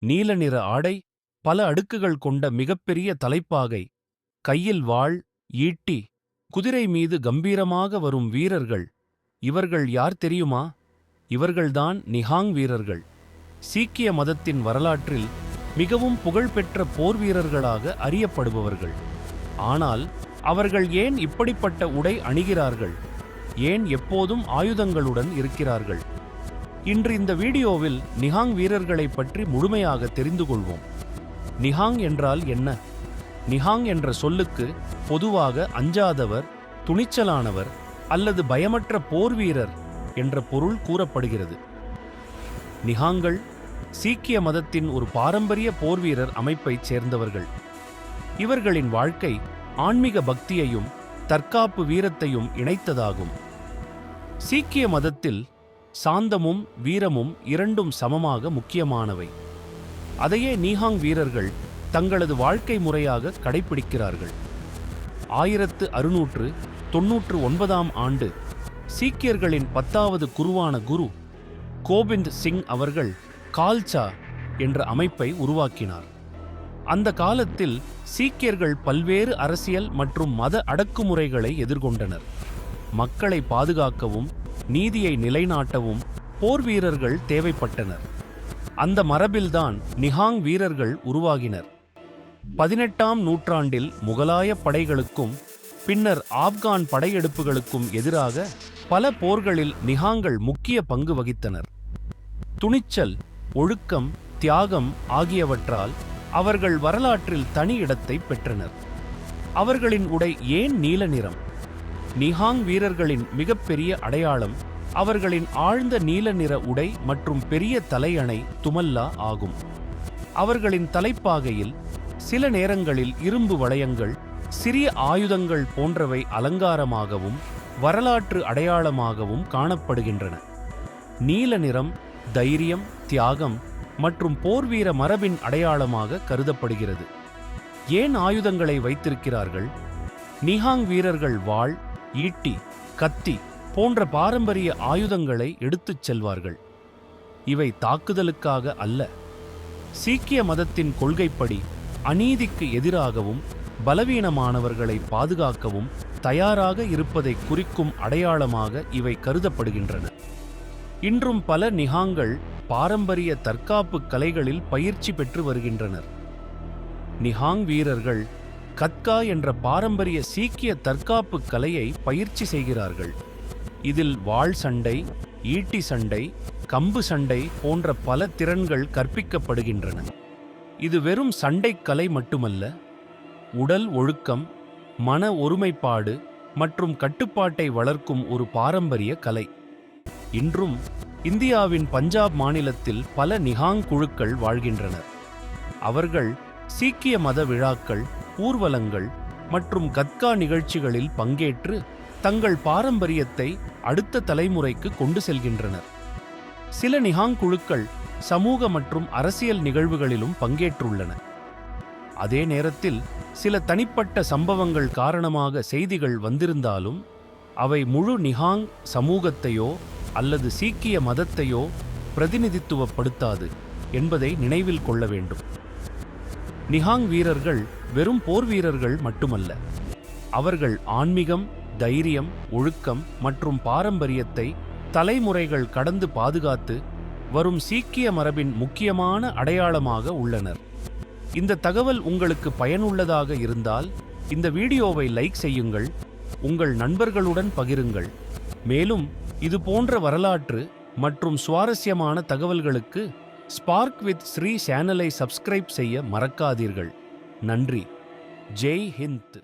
நீல நிற ஆடை, பல அடுக்குகள் கொண்ட மிகப்பெரிய தலைப்பாகை, கையில் வாள், ஈட்டி, குதிரை மீது கம்பீரமாக வரும் வீரர்கள். இவர்கள் யார் தெரியுமா? இவர்கள்தான் நிஹாங் வீரர்கள். சீக்கிய மதத்தின் வரலாற்றில் மிகவும் புகழ்பெற்ற போர் வீரர்களாக அறியப்படுபவர்கள். ஆனால் அவர்கள் ஏன் இப்படிப்பட்ட உடை அணிகிறார்கள்? ஏன் எப்போதும் ஆயுதங்களுடன் இருக்கிறார்கள்? இன்று இந்த வீடியோவில் நிஹாங் வீரர்களை பற்றி முழுமையாக தெரிந்து கொள்வோம். நிஹாங் என்றால் என்ன? நிஹாங் என்ற சொல்லுக்கு பொதுவாக அஞ்சாதவர், துணிச்சலானவர் அல்லது பயமற்ற போர் வீரர் என்ற பொருள் கூறப்படுகிறது. நிஹாங்கள் சீக்கிய மதத்தின் ஒரு பாரம்பரிய போர்வீரர் அமைப்பைச் சேர்ந்தவர்கள். இவர்களின் வாழ்க்கை ஆன்மீக பக்தியையும் தற்காப்பு வீரத்தையும் இணைத்ததாகும். சீக்கிய மதத்தில் சாந்தமும் வீரமும் இரண்டும் சமமாக முக்கியமானவை. அதையே நிஹாங் வீரர்கள் தங்களது வாழ்க்கை முறையாக கடைபிடிக்கிறார்கள். 1699ஆம் ஆண்டு சீக்கியர்களின் 10வது குருவான குரு கோபிந்த் சிங் அவர்கள் கால்சா என்ற அமைப்பை உருவாக்கினார். அந்த காலத்தில் சீக்கியர்கள் பல்வேறு அரசியல் மற்றும் மத அடக்குமுறைகளை எதிர்கொண்டனர். மக்களை பாதுகாக்கவும் நீதியை நிலைநாட்டவும் போர் வீரர்கள் தேவைப்பட்டனர். அந்த மரபில்தான் நிஹாங் வீரர்கள் உருவாகினர். 18ஆம் நூற்றாண்டில் முகலாய படைகளுக்கும் பின்னர் ஆப்கான் படையெடுப்புகளுக்கும் எதிராக பல போர்களில் நிஹாங்கள் முக்கிய பங்கு வகித்தனர். துணிச்சல், ஒழுக்கம், தியாகம் ஆகியவற்றால் அவர்கள் வரலாற்றில் தனி இடத்தை பெற்றனர். அவர்களின் உடை ஏன் நீல நிறம்? நிஹாங் வீரர்களின் மிகப்பெரிய அடையாளம் அவர்களின் ஆழ்ந்த நீல நிற உடை மற்றும் பெரிய தலையணை துமல்லா ஆகும். அவர்களின் தலைப்பாகையில் சில நேரங்களில் இரும்பு வளையங்கள், சிறிய ஆயுதங்கள் போன்றவை அலங்காரமாகவும் வரலாற்று அடையாளமாகவும் காணப்படுகின்றன. நீல நிறம் தைரியம், தியாகம் மற்றும் போர்வீர மரபின் அடையாளமாக கருதப்படுகிறது. ஏன் ஆயுதங்களை வைத்திருக்கிறார்கள்? நிஹாங் வீரர்கள் வாள், ஈட்டி, கத்தி போன்ற பாரம்பரிய ஆயுதங்களை எடுத்துச் செல்வார்கள். இவை தாக்குதலுக்காக அல்ல. சீக்கிய மதத்தின் கொள்கைப்படி அநீதிக்கு எதிராகவும் பலவீனமானவர்களை பாதுகாக்கவும் தயாராக இருப்பதை குறிக்கும் அடையாளமாக இவை கருதப்படுகின்றன. இன்றும் பல நிஹாங்கள் பாரம்பரிய தற்காப்பு கலைகளில் பயிற்சி பெற்று வருகின்றனர். நிஹாங் வீரர்கள் கத்கா என்ற பாரம்பரிய சீக்கிய தற்காப்பு கலையை பயிற்சி செய்கிறார்கள். இதில் வாள் சண்டை, ஈட்டி சண்டை, கம்பு சண்டை போன்ற பல திறன்கள் கற்பிக்கப்படுகின்றன. இது வெறும் சண்டைக் கலை மட்டுமல்ல, உடல் ஒழுக்கம், மன ஒருமைப்பாடு மற்றும் கட்டுப்பாட்டை வளர்க்கும் ஒரு பாரம்பரிய கலை. இன்றும் இந்தியாவின் பஞ்சாப் மாநிலத்தில் பல நிஹாங் குழுக்கள் வாழ்கின்றனர். அவர்கள் சீக்கிய மத விழாக்கள், ஊர்வலங்கள் மற்றும் கத்கா நிகழ்ச்சிகளில் பங்கேற்று தங்கள் பாரம்பரியத்தை அடுத்த தலைமுறைக்கு கொண்டு செல்கின்றனர். சில நிஹாங் குழுக்கள் சமூக மற்றும் அரசியல் நிகழ்வுகளிலும் பங்கேற்றுள்ளன. அதே நேரத்தில் சில தனிப்பட்ட சம்பவங்கள் காரணமாக செய்திகள் வந்திருந்தாலும் அவை முழு நிஹாங் சமூகத்தையோ அல்லது சீக்கிய மதத்தையோ பிரதிநிதித்துவப்படுத்தாது என்பதை நினைவில் கொள்ள வேண்டும். நிஹாங் வீரர்கள் வெறும் போர் வீரர்கள் மட்டுமல்ல, அவர்கள் ஆன்மீகம், தைரியம், ஒழுக்கம் மற்றும் பாரம்பரியத்தை தலைமுறைகள் கடந்து பாதுகாத்து வரும் சீக்கிய மரபின் முக்கியமான அடையாளமாக உள்ளனர். இந்த தகவல் உங்களுக்கு பயனுள்ளதாக இருந்தால் இந்த வீடியோவை லைக் செய்யுங்கள், உங்கள் நண்பர்களுடன் பகிருங்கள். மேலும் இது போன்ற வரலாற்று மற்றும் சுவாரஸ்யமான தகவல்களுக்கு ஸ்பார்க் வித் ஸ்ரீ சேனலை சப்ஸ்கிரைப் செய்ய மறக்காதீர்கள். நன்றி. ஜெய் ஹிந்த்.